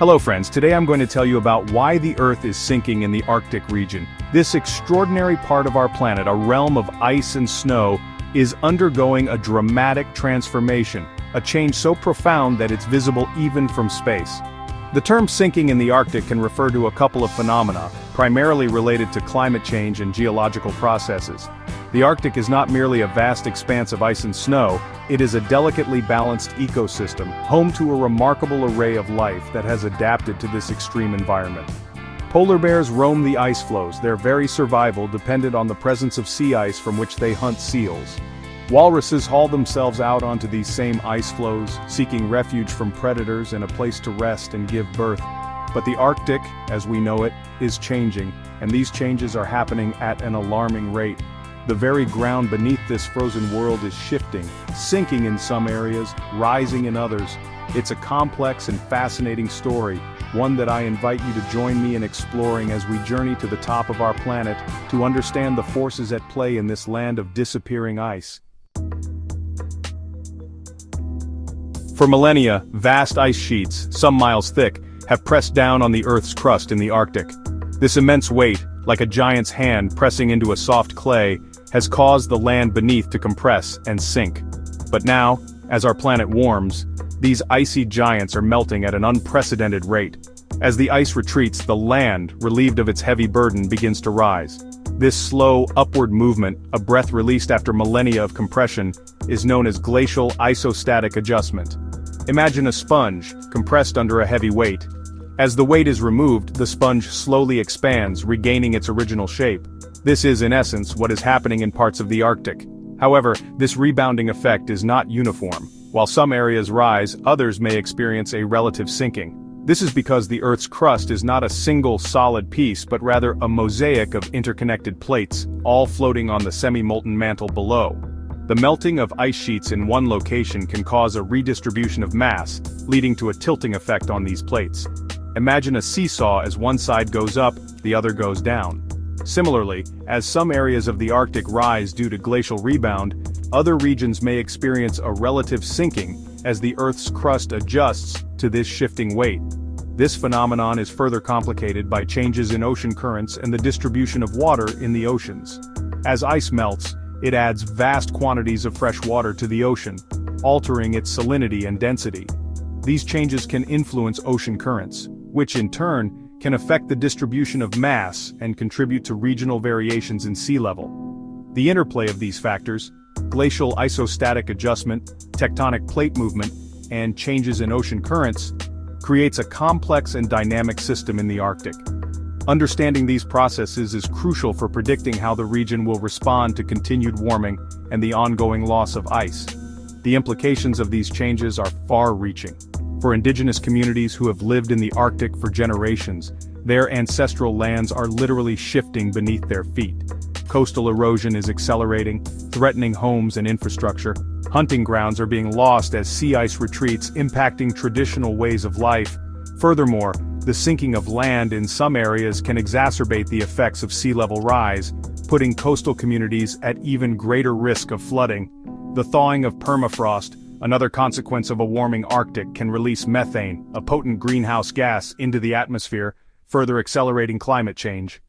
Hello friends, today I'm going to tell you about why the Earth is sinking in the Arctic region. This extraordinary part of our planet, a realm of ice and snow, is undergoing a dramatic transformation, a change so profound that it's visible even from space. The term sinking in the Arctic can refer to a couple of phenomena, primarily related to climate change and geological processes. The Arctic is not merely a vast expanse of ice and snow, it is a delicately balanced ecosystem, home to a remarkable array of life that has adapted to this extreme environment. Polar bears roam the ice floes, their very survival depended on the presence of sea ice from which they hunt seals. Walruses haul themselves out onto these same ice floes, seeking refuge from predators and a place to rest and give birth. But the Arctic, as we know it, is changing, and these changes are happening at an alarming rate. The very ground beneath this frozen world is shifting, sinking in some areas, rising in others. It's a complex and fascinating story, one that I invite you to join me in exploring as we journey to the top of our planet to understand the forces at play in this land of disappearing ice. For millennia, vast ice sheets, some miles thick, have pressed down on the Earth's crust in the Arctic. This immense weight, like a giant's hand pressing into a soft clay, has caused the land beneath to compress and sink. But now, as our planet warms, these icy giants are melting at an unprecedented rate. As the ice retreats, the land, relieved of its heavy burden, begins to rise. This slow, upward movement, a breath released after millennia of compression, is known as glacial isostatic adjustment. Imagine a sponge, compressed under a heavy weight. As the weight is removed, the sponge slowly expands, regaining its original shape. This is, in essence, what is happening in parts of the Arctic. However, this rebounding effect is not uniform. While some areas rise, others may experience a relative sinking. This is because the Earth's crust is not a single solid piece but rather a mosaic of interconnected plates, all floating on the semi-molten mantle below. The melting of ice sheets in one location can cause a redistribution of mass, leading to a tilting effect on these plates. Imagine a seesaw as one side goes up, the other goes down. Similarly, as some areas of the Arctic rise due to glacial rebound, other regions may experience a relative sinking as the Earth's crust adjusts to this shifting weight. This phenomenon is further complicated by changes in ocean currents and the distribution of water in the oceans. As ice melts, it adds vast quantities of fresh water to the ocean, altering its salinity and density. These changes can influence ocean currents, which in turn can affect the distribution of mass and contribute to regional variations in sea level. The interplay of these factors, glacial isostatic adjustment, tectonic plate movement, and changes in ocean currents, creates a complex and dynamic system in the Arctic. Understanding these processes is crucial for predicting how the region will respond to continued warming and the ongoing loss of ice. The implications of these changes are far-reaching. For indigenous communities who have lived in the Arctic for generations, their ancestral lands are literally shifting beneath their feet. Coastal erosion is accelerating, threatening homes and infrastructure. Hunting grounds are being lost as sea ice retreats, impacting traditional ways of life. Furthermore, the sinking of land in some areas can exacerbate the effects of sea level rise, putting coastal communities at even greater risk of flooding. The thawing of permafrost, another consequence of a warming Arctic, can release methane, a potent greenhouse gas, into the atmosphere, further accelerating climate change.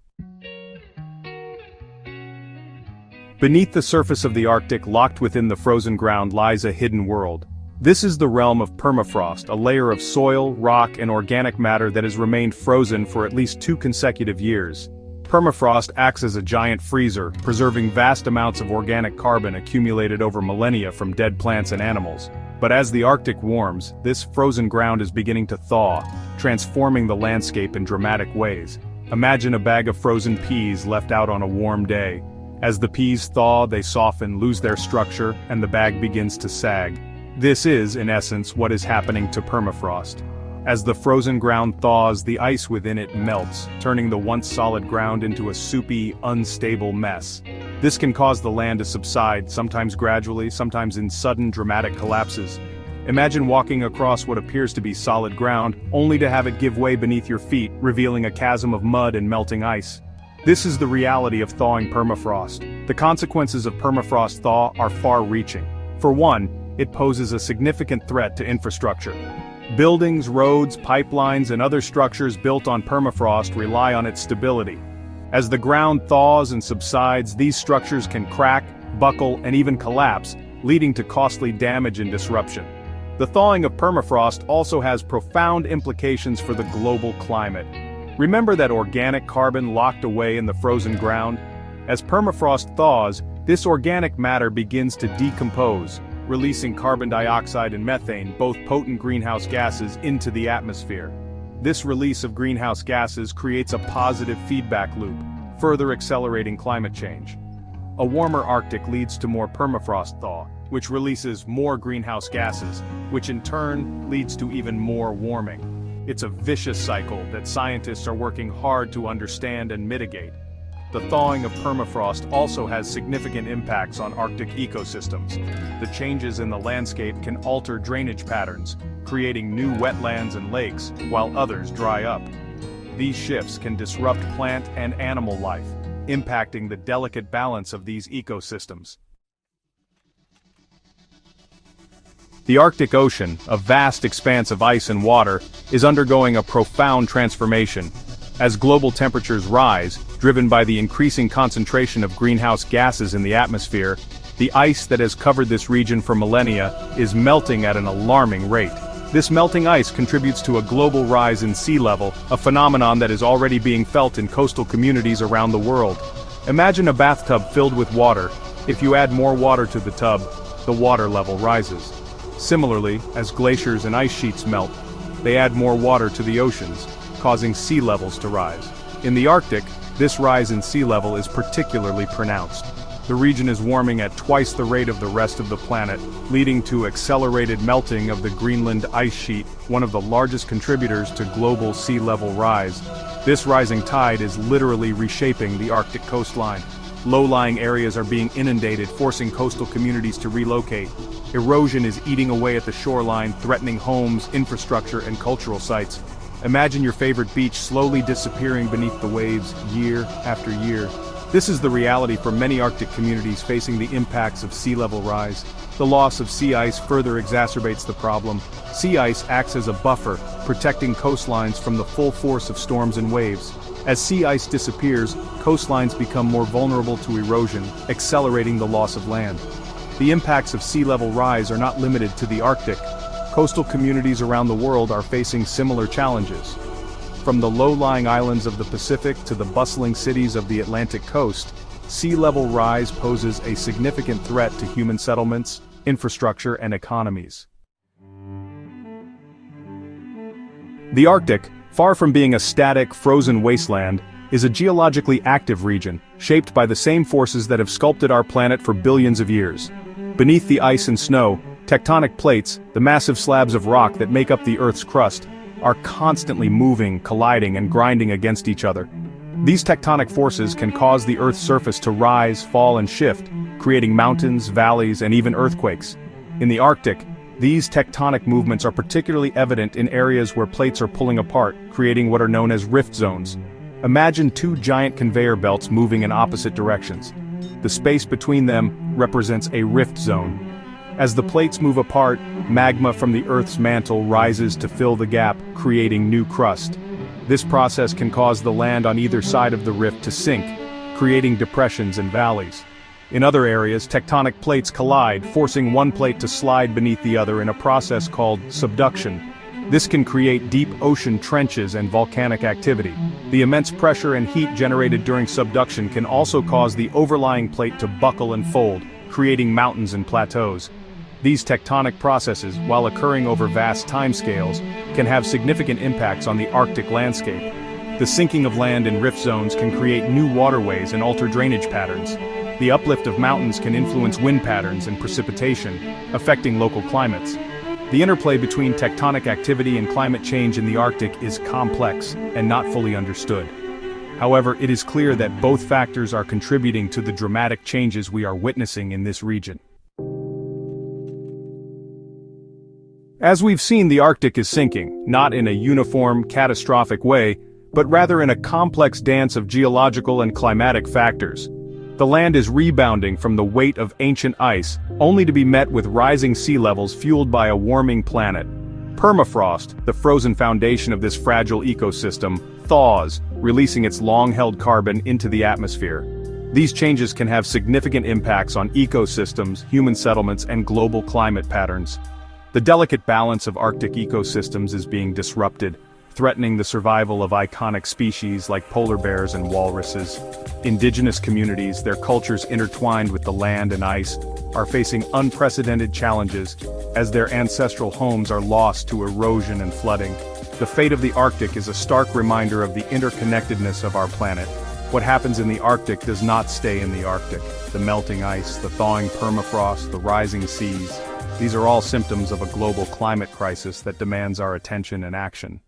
Beneath the surface of the Arctic, locked within the frozen ground, lies a hidden world. This is the realm of permafrost, a layer of soil, rock, and organic matter that has remained frozen for at least 2 consecutive years. Permafrost acts as a giant freezer, preserving vast amounts of organic carbon accumulated over millennia from dead plants and animals. But as the Arctic warms, this frozen ground is beginning to thaw, transforming the landscape in dramatic ways. Imagine a bag of frozen peas left out on a warm day. As the peas thaw, they soften, lose their structure, and the bag begins to sag. This is, in essence, what is happening to permafrost. As the frozen ground thaws, the ice within it melts, turning the once solid ground into a soupy, unstable mess. This can cause the land to subside, sometimes gradually, sometimes in sudden, dramatic collapses. Imagine walking across what appears to be solid ground, only to have it give way beneath your feet, revealing a chasm of mud and melting ice. This is the reality of thawing permafrost. The consequences of permafrost thaw are far-reaching. For one, it poses a significant threat to infrastructure. Buildings, roads, pipelines, and other structures built on permafrost rely on its stability. As the ground thaws and subsides, these structures can crack, buckle, and even collapse, leading to costly damage and disruption. The thawing of permafrost also has profound implications for the global climate. Remember that organic carbon locked away in the frozen ground? As permafrost thaws, this organic matter begins to decompose, releasing carbon dioxide and methane, both potent greenhouse gases, into the atmosphere. This release of greenhouse gases creates a positive feedback loop, further accelerating climate change. A warmer Arctic leads to more permafrost thaw, which releases more greenhouse gases, which in turn leads to even more warming. It's a vicious cycle that scientists are working hard to understand and mitigate. The thawing of permafrost also has significant impacts on Arctic ecosystems. The changes in the landscape can alter drainage patterns, creating new wetlands and lakes, while others dry up. These shifts can disrupt plant and animal life, impacting the delicate balance of these ecosystems. The Arctic Ocean, a vast expanse of ice and water, is undergoing a profound transformation. As global temperatures rise, driven by the increasing concentration of greenhouse gases in the atmosphere, the ice that has covered this region for millennia is melting at an alarming rate. This melting ice contributes to a global rise in sea level, a phenomenon that is already being felt in coastal communities around the world. Imagine a bathtub filled with water. If you add more water to the tub, the water level rises. Similarly, as glaciers and ice sheets melt, they add more water to the oceans, causing sea levels to rise. In the Arctic, this rise in sea level is particularly pronounced. The region is warming at twice the rate of the rest of the planet, leading to accelerated melting of the Greenland ice sheet, one of the largest contributors to global sea level rise. This rising tide is literally reshaping the Arctic coastline. Low-lying areas are being inundated, forcing coastal communities to relocate. Erosion is eating away at the shoreline, threatening homes, infrastructure, and cultural sites. Imagine your favorite beach slowly disappearing beneath the waves, year after year. This is the reality for many Arctic communities facing the impacts of sea level rise. The loss of sea ice further exacerbates the problem. Sea ice acts as a buffer, protecting coastlines from the full force of storms and waves. As sea ice disappears, coastlines become more vulnerable to erosion, accelerating the loss of land. The impacts of sea level rise are not limited to the Arctic. Coastal communities around the world are facing similar challenges. From the low-lying islands of the Pacific to the bustling cities of the Atlantic coast, sea level rise poses a significant threat to human settlements, infrastructure, and economies. The Arctic, far from being a static, frozen wasteland, is a geologically active region, shaped by the same forces that have sculpted our planet for billions of years. Beneath the ice and snow, tectonic plates, the massive slabs of rock that make up the Earth's crust, are constantly moving, colliding, and grinding against each other. These tectonic forces can cause the Earth's surface to rise, fall, and shift, creating mountains, valleys, and even earthquakes. In the Arctic, these tectonic movements are particularly evident in areas where plates are pulling apart, creating what are known as rift zones. Imagine two giant conveyor belts moving in opposite directions. The space between them represents a rift zone. As the plates move apart, magma from the Earth's mantle rises to fill the gap, creating new crust. This process can cause the land on either side of the rift to sink, creating depressions and valleys. In other areas, tectonic plates collide, forcing one plate to slide beneath the other in a process called subduction. This can create deep ocean trenches and volcanic activity. The immense pressure and heat generated during subduction can also cause the overlying plate to buckle and fold, creating mountains and plateaus. These tectonic processes, while occurring over vast timescales, can have significant impacts on the Arctic landscape. The sinking of land in rift zones can create new waterways and alter drainage patterns. The uplift of mountains can influence wind patterns and precipitation, affecting local climates. The interplay between tectonic activity and climate change in the Arctic is complex and not fully understood. However, it is clear that both factors are contributing to the dramatic changes we are witnessing in this region. As we've seen, the Arctic is sinking, not in a uniform, catastrophic way, but rather in a complex dance of geological and climatic factors. The land is rebounding from the weight of ancient ice, only to be met with rising sea levels fueled by a warming planet. Permafrost, the frozen foundation of this fragile ecosystem, thaws, releasing its long-held carbon into the atmosphere. These changes can have significant impacts on ecosystems, human settlements, and global climate patterns. The delicate balance of Arctic ecosystems is being disrupted, threatening the survival of iconic species like polar bears and walruses. Indigenous communities, their cultures intertwined with the land and ice, are facing unprecedented challenges as their ancestral homes are lost to erosion and flooding. The fate of the Arctic is a stark reminder of the interconnectedness of our planet. What happens in the Arctic does not stay in the Arctic. The melting ice, the thawing permafrost, the rising seas. These are all symptoms of a global climate crisis that demands our attention and action.